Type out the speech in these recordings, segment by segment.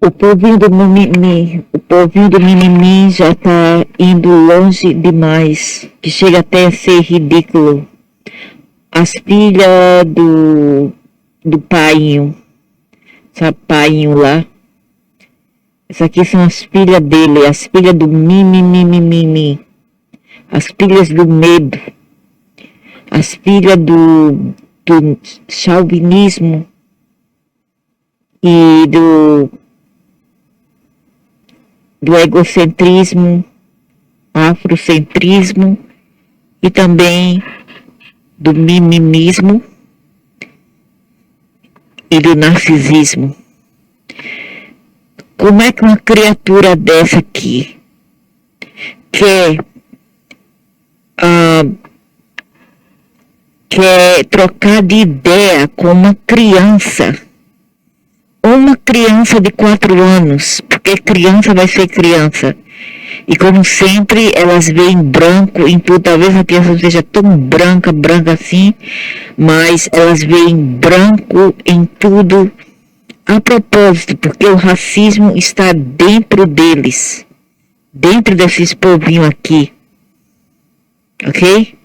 O povinho do mimimi já tá indo longe demais, que chega até a ser ridículo. As filhas do painho, sabe, painho lá? Essas aqui são as filhas dele, as filhas do mimimi, as filhas do medo, as filhas do chauvinismo e do egocentrismo, afrocentrismo e também do mimimismo e do narcisismo. Como é que uma criatura dessa aqui quer trocar de ideia com uma criança de 4 anos, porque criança vai ser criança. E como sempre, elas veem branco em tudo. Talvez a criança não seja tão branca assim, mas elas veem branco em tudo. A propósito, porque o racismo está dentro deles, dentro desses povinhos aqui, ok?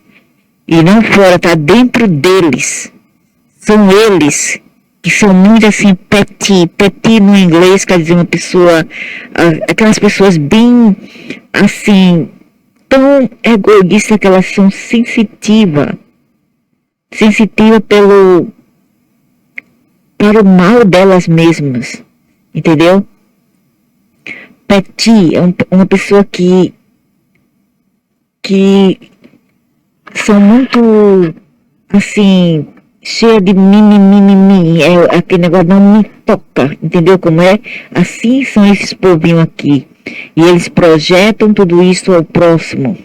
E não fora, está dentro deles. São eles que são muito assim, petit no inglês quer dizer uma pessoa, aquelas pessoas bem assim, tão egoístas que elas são sensitivas para o mal delas mesmas, entendeu? Petit é uma pessoa que são muito assim, cheia de mimimi, aquele negócio não me toca, entendeu como é? Assim são esses povinhos aqui, e eles projetam tudo isso ao próximo.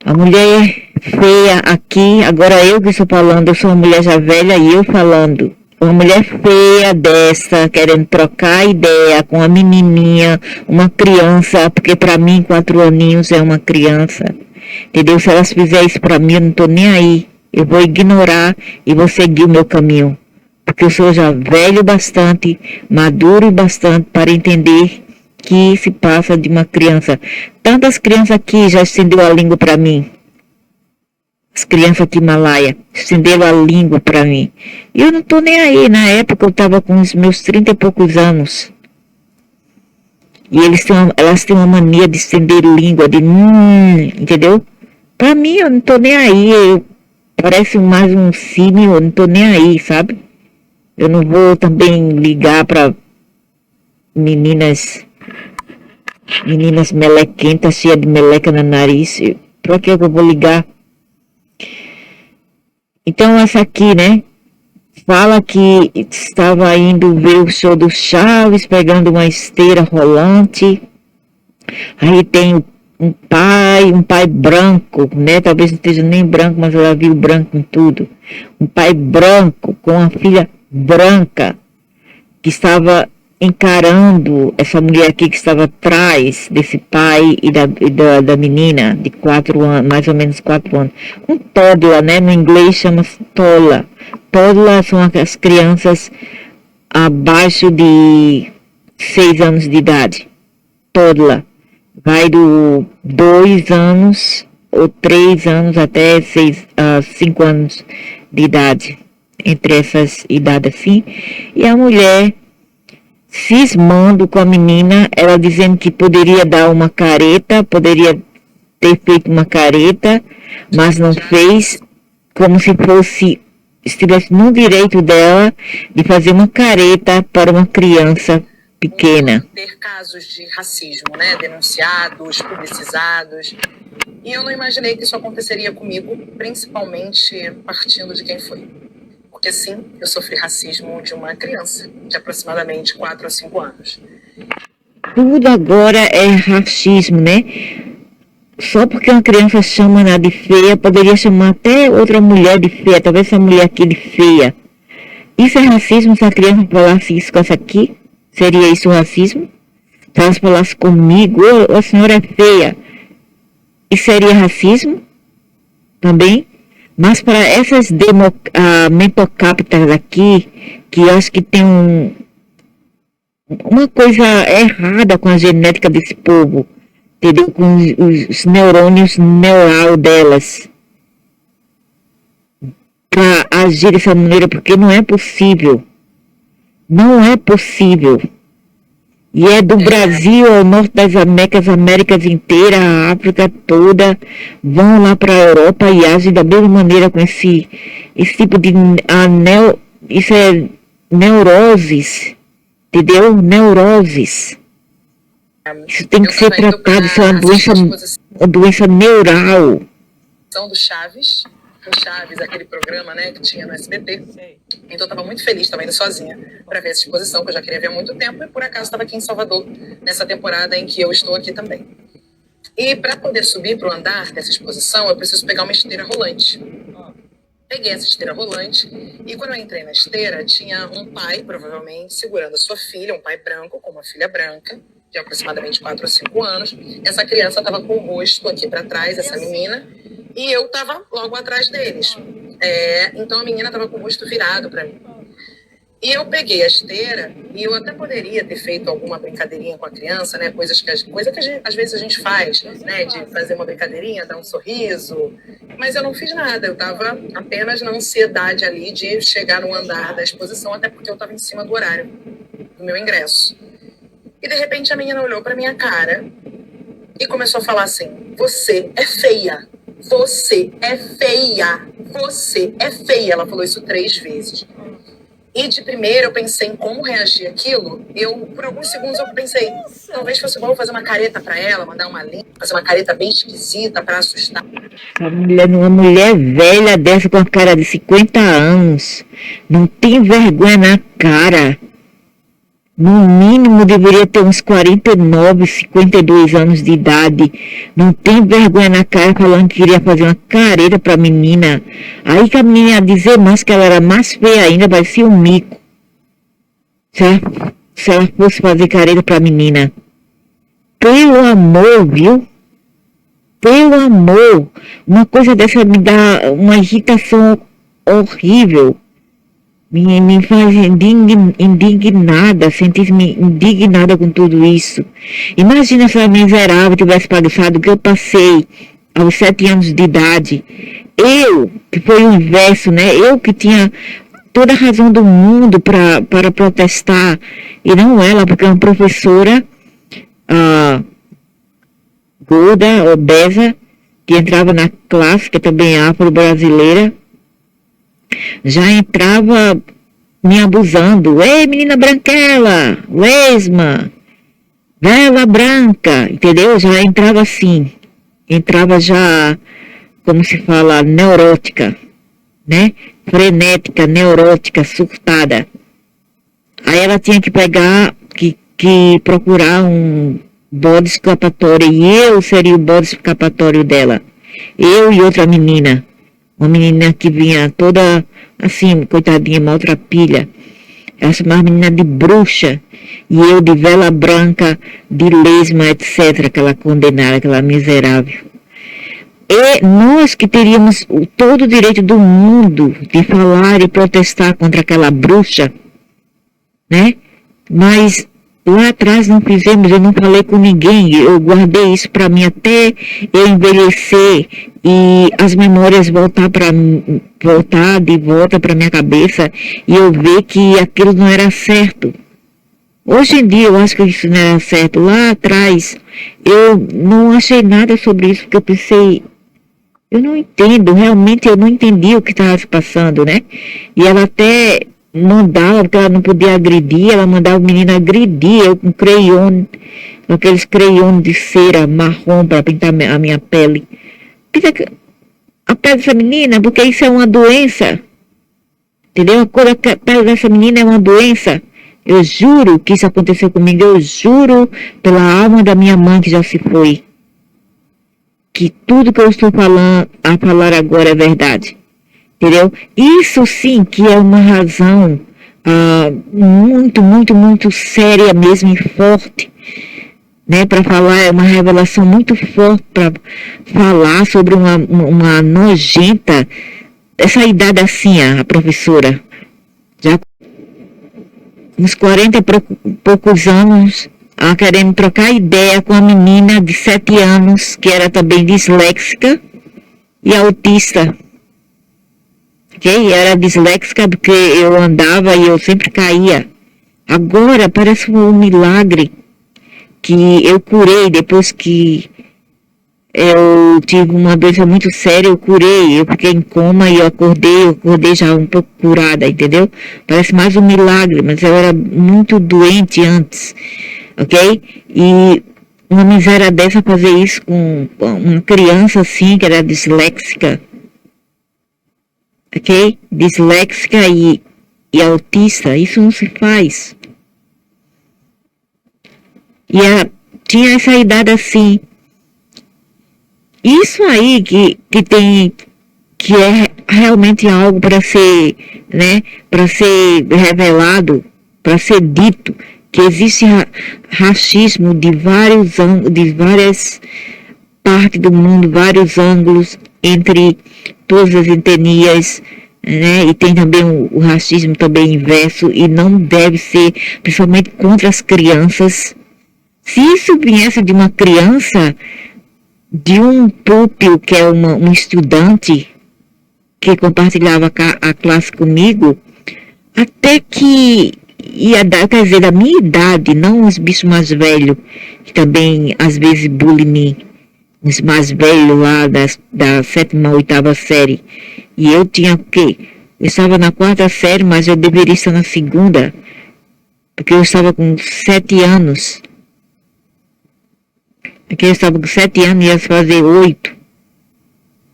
A mulher feia aqui, agora eu que estou falando, eu sou uma mulher já velha e eu falando. Uma mulher feia dessa, querendo trocar ideia com a menininha, uma criança, porque para mim 4 aninhos é uma criança. Entendeu? Se elas fizerem isso para mim, eu não estou nem aí. Eu vou ignorar e vou seguir o meu caminho. Porque eu sou já velho bastante, maduro bastante para entender que se passa de uma criança. Tantas crianças aqui já estendeu a língua para mim. As crianças aqui Himalaia estenderam a língua para mim. E eu não estou nem aí. Na época eu estava com os meus 30 e poucos anos. E elas têm uma mania de estender língua, entendeu? Para mim eu não estou nem aí. Parece mais um símio, eu não estou nem aí, sabe? Eu não vou também ligar para meninas melequentas, cheias de meleca na nariz. Para que eu vou ligar? Então essa aqui, né? Fala que estava indo ver o show do Chaves, pegando uma esteira rolante. Aí tem um pai branco, né? Talvez não esteja nem branco, mas ela viu branco em tudo. Um pai branco com uma filha branca que estava encarando essa mulher aqui que estava atrás desse pai e da menina de 4 anos, mais ou menos 4 anos. Um toddler, né? No inglês chama-se tola. Toddler são as crianças abaixo de 6 anos de idade. Toddler vai do 2 anos ou 3 anos até 5 anos de idade. Entre essas idades assim. E a mulher cismando com a menina, ela dizendo que poderia dar uma careta, poderia ter feito uma careta, mas não fez, como se estivesse no direito dela de fazer uma careta para uma criança pequena. Ter casos de racismo, né, denunciados, publicizados, e eu não imaginei que isso aconteceria comigo, principalmente partindo de quem foi. Porque sim, eu sofri racismo de uma criança, de aproximadamente 4 ou 5 anos. Tudo agora é racismo, né? Só porque uma criança chama ela de feia, poderia chamar até outra mulher de feia, talvez essa mulher aqui de feia. Isso é racismo se a criança falasse isso com essa aqui? Seria isso racismo? Se ela falasse comigo, a senhora é feia. Isso seria racismo? Também? Mas para essas mentocaptas aqui, que eu acho que tem uma coisa errada com a genética desse povo, entendeu? Com os neurônios neural delas, para agir dessa maneira, porque não é possível. Não é possível. E é do Brasil ao norte das Américas inteiras, a África toda, vão lá para a Europa e agem da mesma maneira com esse tipo de isso é neuroses, entendeu? Neuroses. Isso tem que ser tratado, isso é uma doença neural. Do Chaves, aquele programa, né, que tinha no SBT. Então eu estava muito feliz, estava indo sozinha para ver essa exposição, que eu já queria ver há muito tempo, e por acaso estava aqui em Salvador, nessa temporada em que eu estou aqui também. E para poder subir para o andar dessa exposição, eu preciso pegar uma esteira rolante. Peguei essa esteira rolante, e quando eu entrei na esteira, tinha um pai, provavelmente, segurando a sua filha, um pai branco, com uma filha branca, de aproximadamente 4 ou 5 anos. Essa criança estava com o rosto aqui para trás, essa menina, e eu estava logo atrás deles. Então a menina estava com o rosto virado para mim. E eu peguei a esteira, e eu até poderia ter feito alguma brincadeirinha com a criança, né? Coisa que às vezes a gente faz, né? De fazer uma brincadeirinha, dar um sorriso. Mas eu não fiz nada, eu estava apenas na ansiedade ali de chegar no andar da exposição, até porque eu estava em cima do horário do meu ingresso. E de repente a menina olhou para minha cara e começou a falar assim: você é feia, você é feia, você é feia. Ela falou isso 3 vezes. E de primeiro eu pensei em como reagir àquilo. Por alguns segundos eu pensei, talvez fosse bom fazer uma careta para ela, mandar uma linha, fazer uma careta bem esquisita para assustar. Uma mulher velha dessa com a cara de 50 anos, não tem vergonha na cara. No mínimo deveria ter uns 49, 52 anos de idade. Não tem vergonha na cara falando que queria fazer uma careta pra menina. Aí que a menina ia dizer mais que ela era mais feia ainda, parecia um mico. Se ela fosse fazer careta pra menina. Pelo amor, viu? Pelo amor. Uma coisa dessa me dá uma irritação horrível. Me faz indignada, sentir-me indignada com tudo isso. Imagina se a miserável tivesse passado o que eu passei aos 7 anos de idade. Eu, que foi o inverso, né? Eu que tinha toda a razão do mundo para protestar, e não ela, porque é uma professora gorda, obesa, que entrava na classe, que também é afro-brasileira, já entrava me abusando. Ei, menina branquela, lesma, vela branca, entendeu? Já entrava assim, entrava já, como se fala, neurótica, né? Frenética, neurótica, surtada. Aí ela tinha que pegar, que procurar um bode escapatório, e eu seria o bode escapatório dela. Eu e outra menina. Uma menina que vinha toda assim, coitadinha, maltrapilha. Ela chamava a menina de bruxa. E eu de vela branca, de lesma, etc. Aquela condenada, aquela miserável. E nós que teríamos todo o direito do mundo de falar e protestar contra aquela bruxa, né? Mas lá atrás não fizemos, eu não falei com ninguém, eu guardei isso para mim até eu envelhecer e as memórias voltar de volta para minha cabeça e eu ver que aquilo não era certo. Hoje em dia eu acho que isso não era certo. Lá atrás eu não achei nada sobre isso, porque eu pensei, eu não entendo, realmente eu não entendi o que estava se passando, né? E ela até mandava, porque ela não podia agredir, ela mandava o menino agredir, eu com crayon, aqueles crayons de cera marrom para pintar a minha pele. A pele dessa menina, porque isso é uma doença, entendeu? A cor da pele dessa menina é uma doença. Eu juro que isso aconteceu comigo, eu juro pela alma da minha mãe que já se foi, que tudo que eu estou a falar agora é verdade. Entendeu? Isso sim que é uma razão muito, muito, muito séria mesmo e forte, né? Para falar, é uma revelação muito forte para falar sobre uma nojenta, essa idade assim, a professora. Já uns 40 e poucos anos, ela querendo trocar ideia com a menina de 7 anos, que era também disléxica e autista. Ok? Era disléxica porque eu andava e eu sempre caía. Agora parece um milagre que eu curei depois que eu tive uma doença muito séria, eu curei, eu fiquei em coma e eu acordei já um pouco curada, entendeu? Parece mais um milagre, mas eu era muito doente antes, ok? E uma miséria dessa fazer isso com uma criança assim, que era disléxica, ok? Disléxica e autista, isso não se faz. E tinha essa idade assim. Isso aí que é realmente algo para ser, né, para ser revelado, para ser dito, que existe racismo de várias partes do mundo, vários ângulos entre todas as etnias, né, e tem também o racismo também inverso, e não deve ser, principalmente contra as crianças. Se isso viesse de uma criança, de um púpil que é um estudante que compartilhava a classe comigo, até que ia dar, quer dizer, da minha idade, não os bichos mais velhos, que também às vezes bullying os mais velhos lá da 7ª, 8ª série. E eu tinha o quê? Eu estava na 4ª série, mas eu deveria estar na 2ª, porque eu estava com 7 anos. Porque eu estava com 7 anos e ia fazer 8.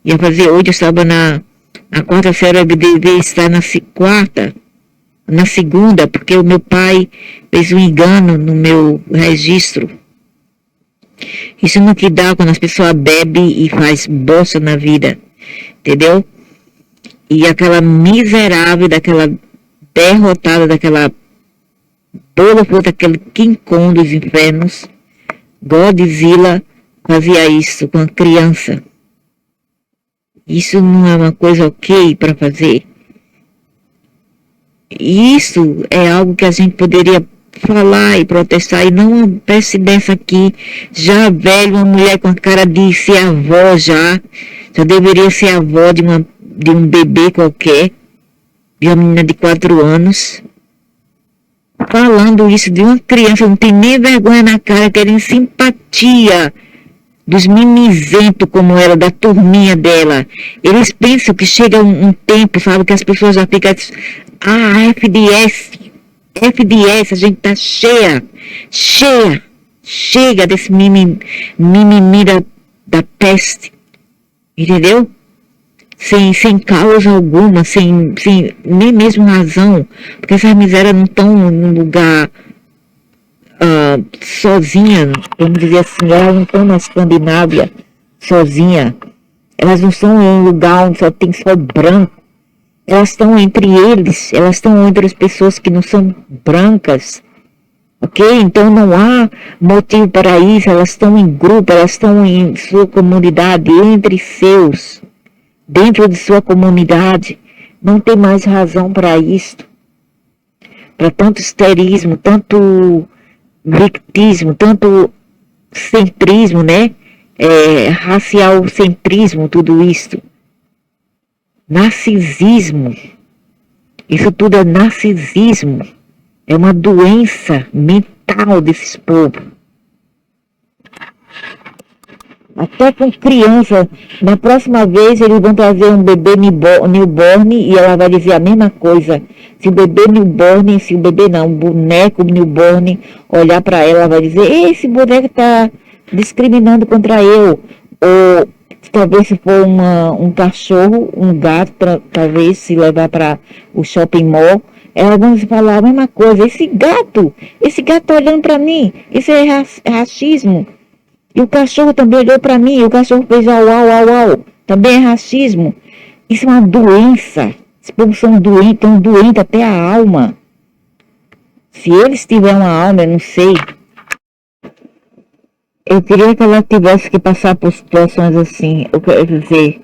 Ia fazer 8, eu estava na 4ª série, eu deveria estar na 4ª, na 2ª, porque o meu pai fez um engano no meu registro. Isso não que dá quando as pessoas bebem e faz bosta na vida, entendeu? E aquela miserável, daquela derrotada, daquela bola, daquele King Kong dos infernos, Godzilla, fazia isso com a criança. Isso não é uma coisa ok para fazer. Isso é algo que a gente poderia falar e protestar, e não uma peste dessa aqui, já velha, uma mulher com a cara de ser avó já deveria ser avó de um bebê qualquer, de uma menina de 4 anos. Falando isso de uma criança, não tem nem vergonha na cara, querendo simpatia dos mimizentos como ela, da turminha dela. Eles pensam que chega um tempo, sabe, que as pessoas já ficam, FDS, a gente tá chega desse mimimi da peste, entendeu? Sem causa alguma, sem nem mesmo razão, porque essas misérias não estão num lugar sozinha, vamos dizer assim, elas não estão na Escandinávia sozinha, elas não estão em um lugar onde só branco, elas estão entre eles, elas estão entre as pessoas que não são brancas, ok? Então não há motivo para isso, elas estão em grupo, elas estão em sua comunidade, entre seus, dentro de sua comunidade, não tem mais razão para isto, para tanto histerismo, tanto victismo, tanto centrismo, né? Racial centrismo, tudo isto. Narcisismo, isso tudo é narcisismo, é uma doença mental desses povos. Até com criança, na próxima vez eles vão trazer um bebê newborn e ela vai dizer a mesma coisa. Se o bebê newborn, um boneco newborn olhar para ela, vai dizer, esse boneco está discriminando contra eu. Ou talvez se for um cachorro, um gato, talvez se levar para o shopping mall, elas vão falar a mesma coisa. Esse gato está olhando para mim, isso é racismo. E o cachorro também olhou para mim, o cachorro fez au, au, au, au. Também é racismo. Isso é uma doença. Esses povos são doentes até a alma. Se eles tiverem uma alma, eu não sei. Eu queria que ela tivesse que passar por situações assim. Eu quero dizer,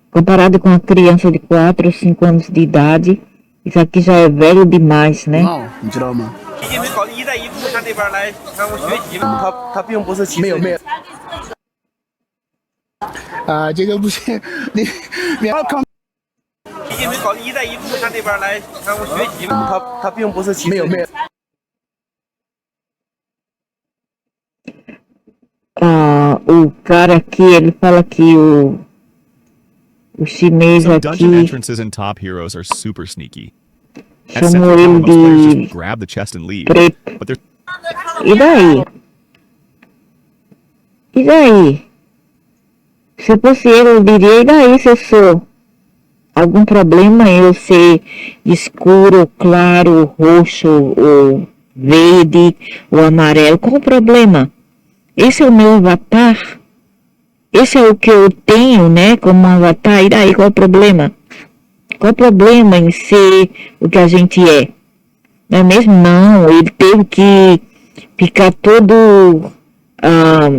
comparado com uma criança de 4 ou 5 anos de idade, Isso aqui já é velho demais, né? 你知道吗？习近平搞“一带一路”，他那边来向我学习嘛。他并不是歧视。没有没有。这个不是你要看。习近平搞“一带一路”，他那边来向我学习嘛。他并不是歧视。没有没有。O cara aqui, ele fala que o chinês Some dungeon aqui entrances and top heroes are super sneaky. At chamou Central Town, ele most players de just grab the chest and leave. preto. But there's E daí? E daí? Se eu fosse eu diria, e daí se eu sou algum problema eu ser escuro, claro, roxo, ou verde, ou amarelo? Qual o problema? Esse é o meu avatar. Esse é o que eu tenho, né, como avatar. E daí, qual o problema? Qual o problema em ser o que a gente é? Não é mesmo? Não, ele teve que ficar todo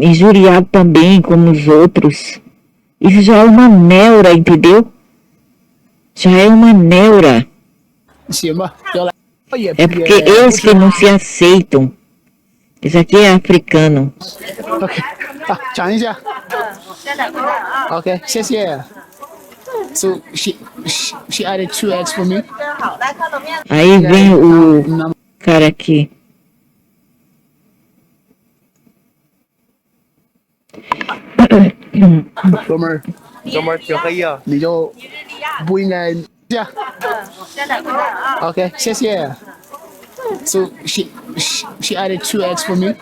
injuriado também, como os outros. Isso já é uma neura, entendeu? Já é uma neura. É porque eles que não se aceitam. Isso aqui é africano. OK 讲一下。OK 谢谢。So she added 2x for me. Aí vem o cara aqui. 哥们儿挺黑呀。你就不应该这样。OK 谢谢。So she added 2x for me.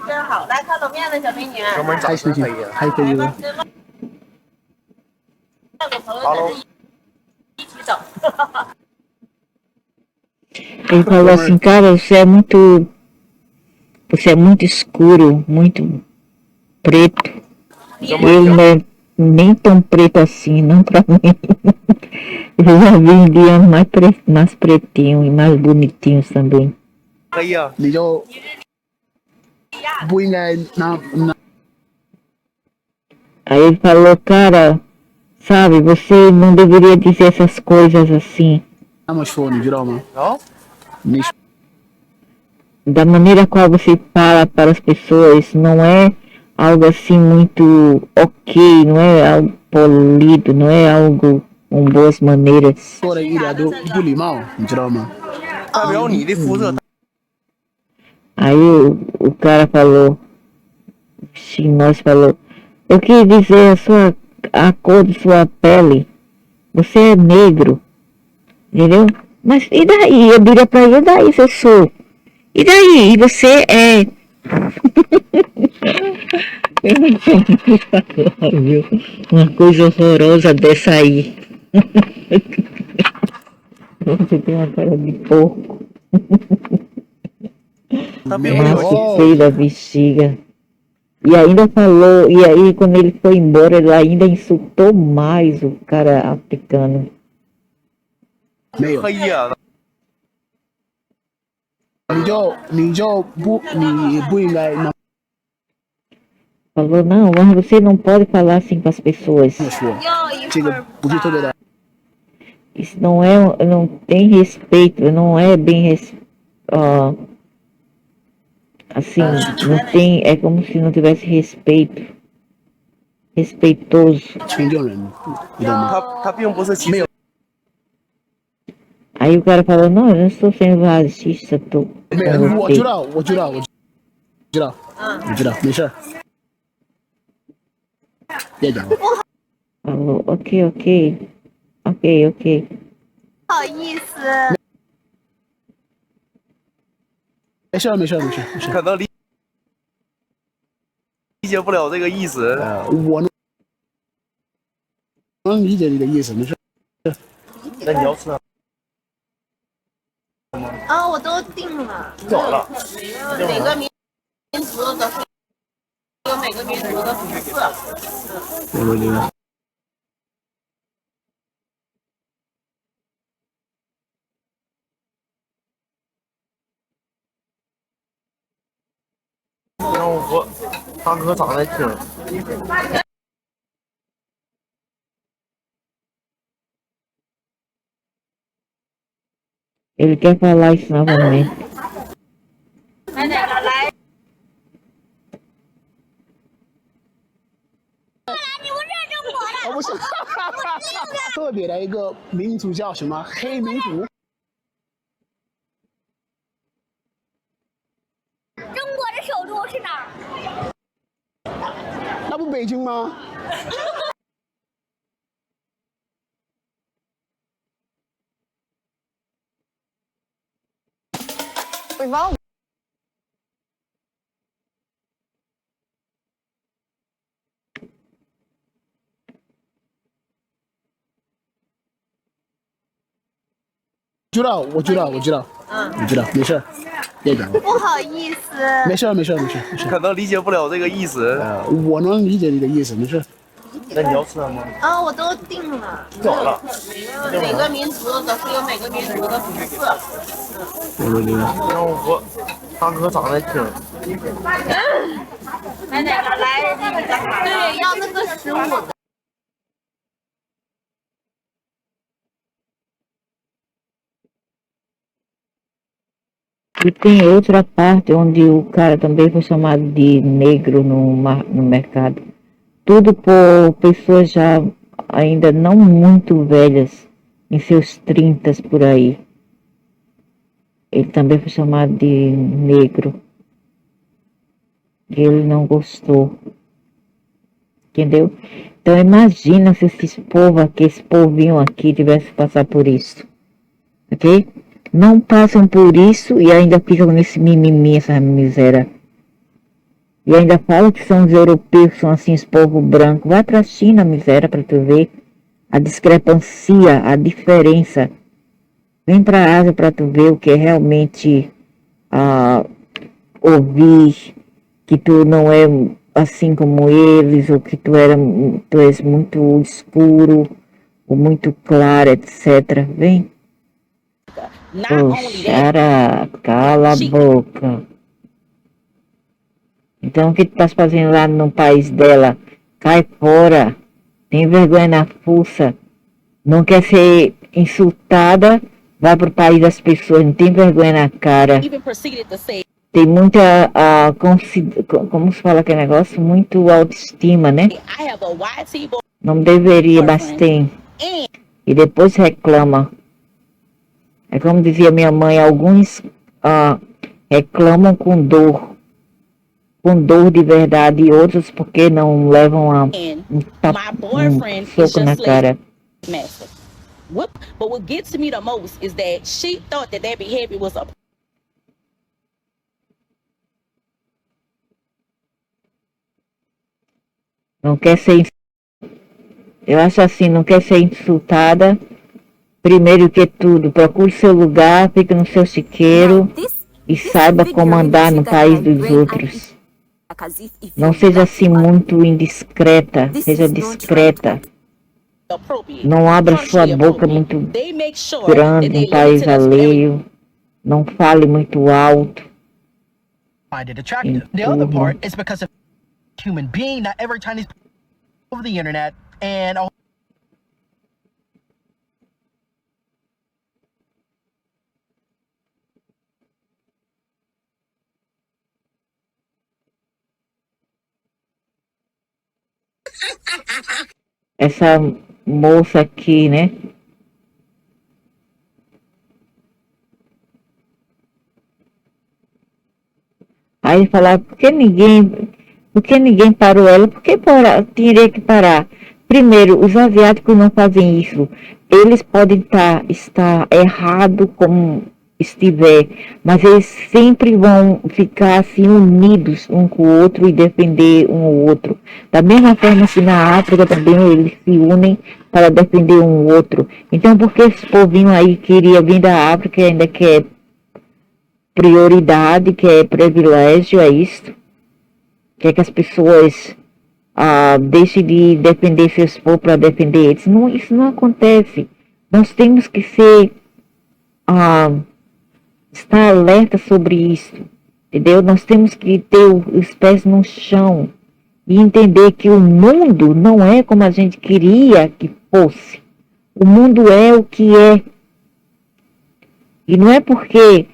哥们儿长得黑呀。还可以了。Ele falou assim, cara, você é muito escuro, muito preto. Ele não é nem tão preto assim, não pra mim. Eu já vi indianos mais pretinhos e mais bonitinhos também. 黑呀。你就不应该拿。Aí ele falou, cara, sabe, você não deveria dizer essas coisas assim. 那么说，你知道吗？你 Da maneira qual você fala para as pessoas, não é algo assim muito ok, não é algo polido, não é algo com boas maneiras. 说的一点都不礼貌，你知道吗？代表你的肤色。Aí o cara falou, o chinês falou, eu quis dizer a cor de sua pele, você é negro, entendeu? Mas e daí? Eu diria pra ele, e daí se eu sou? E daí? E você é... Eu não sei o que falar, viu? Uma coisa horrorosa dessa aí. Você tem uma cara de porco. Nossa, feio da bexiga. E ainda falou, e aí quando ele foi embora, ele ainda insultou mais o cara africano. 没有。黑呀。你不应该那么 Falou, não, mas você não pode falar assim com as pessoas. 说，这个不是特别的。 Isso não é, não tem respeito, não é bem assim, não tem, é como se não tivesse respeito. Respeitoso. 清净人，你知道吗？他并不是歧视。 Aí o cara falou, não, eu não estou sendo racista, tô. 没有，我知道，我知道，没事儿。别讲了。 Falou, ok. 不好意思。没事儿。可能理解不了这个意思。我能理解你的意思，没事。那你要吃啊？啊，我都定了。走了。每个民族的有每个民族的肤色。让我和大哥长得挺。Ele quer falar isso novamente. Oh, 不是，特别的一个民族叫什么黑民族？中国的首都是哪儿？那不北京吗？知道，我知道，没事儿，别讲了，不好意思，没事儿。可能理解不了这个意思。我能理解你的意思，没事。那你要吃什么？啊，我都定了。走了。每个民族都是有每个民族的肤色。让我大哥长得挺。来哪个来？对，要那个15的。E tem outra parte onde o cara também foi chamado de negro no mercado. Tudo por pessoas já ainda não muito velhas, em seus 30 por aí. Ele também foi chamado de negro. E ele não gostou. Entendeu? Então imagina se esse povinho aqui tivesse que passar por isso. Ok? Não passam por isso e ainda ficam nesse mimimi, essa miséria. E ainda falam que são os europeus, que são assim os povos brancos. Vai pra China, miséria, pra tu ver a discrepância, a diferença. Vem pra Ásia pra tu ver o que é realmente ouvir que tu não é assim como eles, ou que tu és muito escuro, ou muito claro, etc. Vem. Poxa, cala a boca. Então o que tu estás fazendo lá no país dela? Cai fora. Tem vergonha na fuça. Não quer ser insultada? Vai pro país das pessoas. Não tem vergonha na cara. Tem muita, como se fala aquele negócio? Muito autoestima, né? Não deveria, mas tem. E depois reclama. É como dizia minha mãe, alguns reclamam com dor de verdade, e outros porque não levam um soco na cara. But what gets to me the most is that she thought that behavior was a Não quer ser, eu acho assim, não quer ser insultada. Primeiro que tudo, procure seu lugar, fique no seu chiqueiro e saiba como andar no país dos outros. Não seja assim muito indiscreta, seja discreta. Não abra sua boca muito grande em país alheio. Não fale muito alto. The other part is because of human being, not every Chinese over the internet and Essa moça aqui, né? Aí falar, por que ninguém parou ela? Por que teria que parar? Primeiro, os asiáticos não fazem isso. Eles podem estar errado como estiver, mas eles sempre vão ficar assim unidos um com o outro e defender um ao outro. Da mesma forma que na África também eles se unem para defender um ao outro. Então por que esse povinho aí queria vir da África e ainda quer prioridade, quer privilégio, é isso? Quer que as pessoas deixem de defender seus povos para defender eles? Não, isso não acontece. Nós temos que estar alerta sobre isso, entendeu? Nós temos que ter os pés no chão e entender que o mundo não é como a gente queria que fosse. O mundo é o que é. E não é porque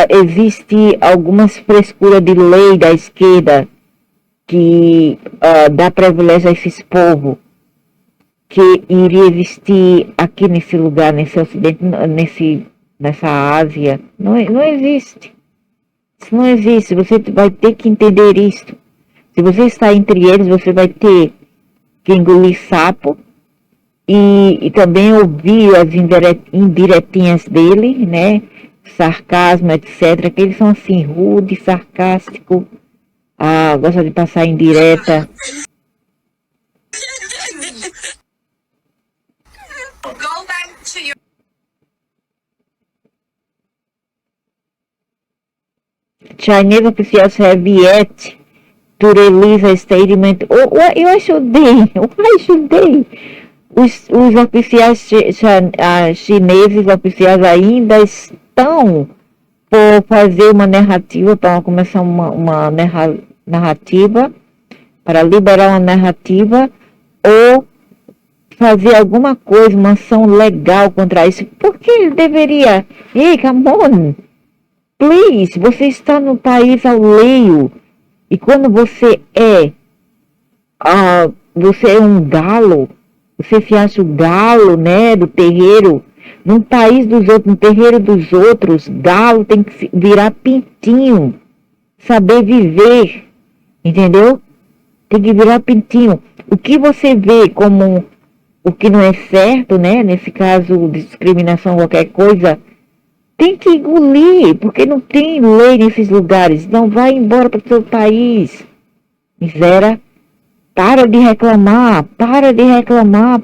existe algumas frescuras de lei da esquerda que dá privilégio a esses povos que iria existir aqui nesse lugar, nesse ocidente, nessa Ásia. Não existe. Isso não existe. Você vai ter que entender isso. Se você está entre eles, você vai ter que engolir sapo e também ouvir as indiretinhas dele, né? Sarcasmo, etc. Que eles são assim, rude, sarcástico, gosta de passar indireta. Chinese officials have yet to release a statement. Why should they? Os oficiais chineses oficiais ainda estão por fazer uma narrativa, para começar uma narrativa, para liberar uma narrativa, ou fazer alguma coisa, uma ação legal contra isso. Por que ele deveria? Hey, come on! Please, você está no país alheio. E quando você é um galo, você se acha o galo, né, do terreiro, num país dos outros, no terreiro dos outros, galo tem que virar pintinho, saber viver, entendeu? Tem que virar pintinho. O que você vê como o que não é certo, né, nesse caso, discriminação, qualquer coisa, tem que engolir, porque não tem lei nesses lugares. Não vai embora para o seu país. Miséria. Para de reclamar,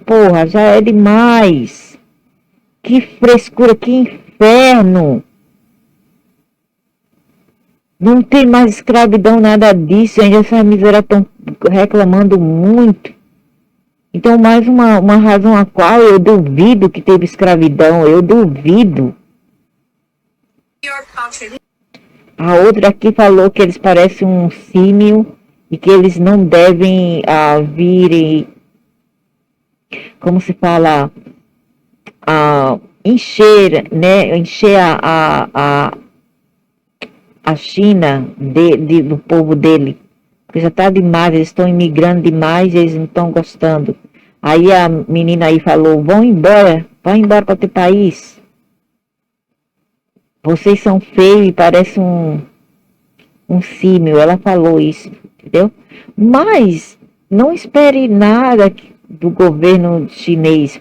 porra. Já é demais. Que frescura, que inferno. Não tem mais escravidão, nada disso. Ainda essas misérias estão reclamando muito. Então, mais uma razão a qual eu duvido que teve escravidão. Eu duvido. A outra aqui falou que eles parecem um símio e que eles não devem vir, como se fala, encher, né? Encher a China do povo dele. Porque já está demais, eles estão imigrando demais e eles não estão gostando. Aí a menina aí falou, vai embora para teu país. Vocês são feios e parecem um símio. Ela falou isso, entendeu? Mas não espere nada do governo chinês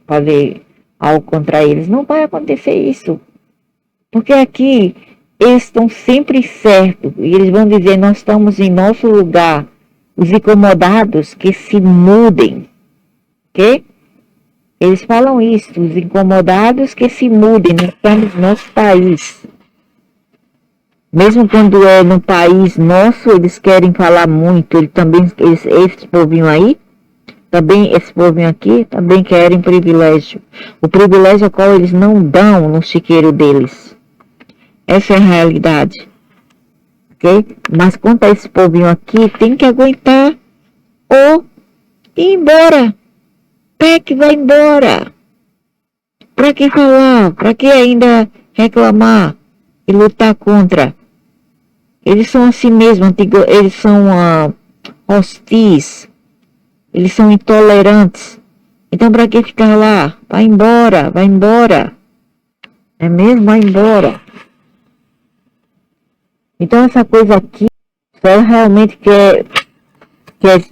fazer algo contra eles. Não vai acontecer isso. Porque aqui eles estão sempre certos. E eles vão dizer, nós estamos em nosso lugar. Os incomodados que se mudem. Ok? Eles falam isso, os incomodados que se mudem, não estamos no nosso país. Mesmo quando é no país nosso, eles querem falar muito. Esse povinho aí, também esse povinho aqui, também querem privilégio. O privilégio ao qual eles não dão no chiqueiro deles. Essa é a realidade. Ok? Mas quanto a esse povinho aqui, tem que aguentar ou ir embora. Que vai embora. Para que falar? Para que ainda reclamar e lutar contra? Eles são assim mesmo, eles são hostis, eles são intolerantes. Então para que ficar lá? Vai embora. É mesmo? Vai embora. Então essa coisa aqui, se ela realmente quer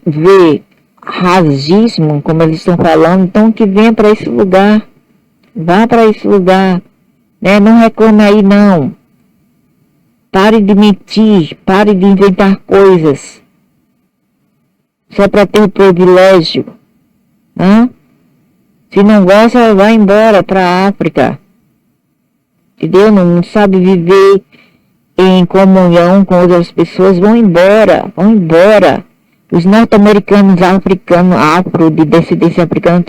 ver racismo, como eles estão falando, então que venha para esse lugar, vá para esse lugar, né? Não reclame aí não, pare de mentir, pare de inventar coisas, só para ter o privilégio, se não gosta, vai embora para a África, entendeu? Não sabe viver em comunhão com outras pessoas, vão embora. Os norte-americanos, afro, de descendência africana,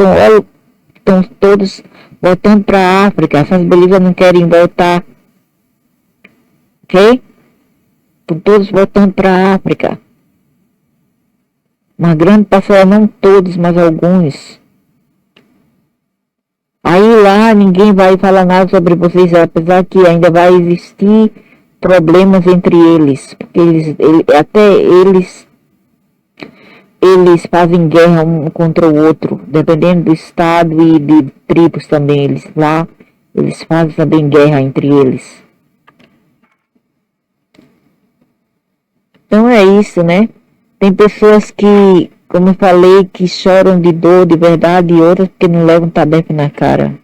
estão todos voltando para a África. Essas belezas não querem voltar. Ok? Estão todos voltando para a África. Uma grande parcela, não todos, mas alguns. Aí lá ninguém vai falar nada sobre vocês, apesar que ainda vai existir problemas entre eles, porque eles fazem guerra um contra o outro, dependendo do estado e de tribos também. Eles fazem também guerra entre eles. Então é isso, né? Tem pessoas que, como eu falei, que choram de dor de verdade e outras que não levam tabefe na cara.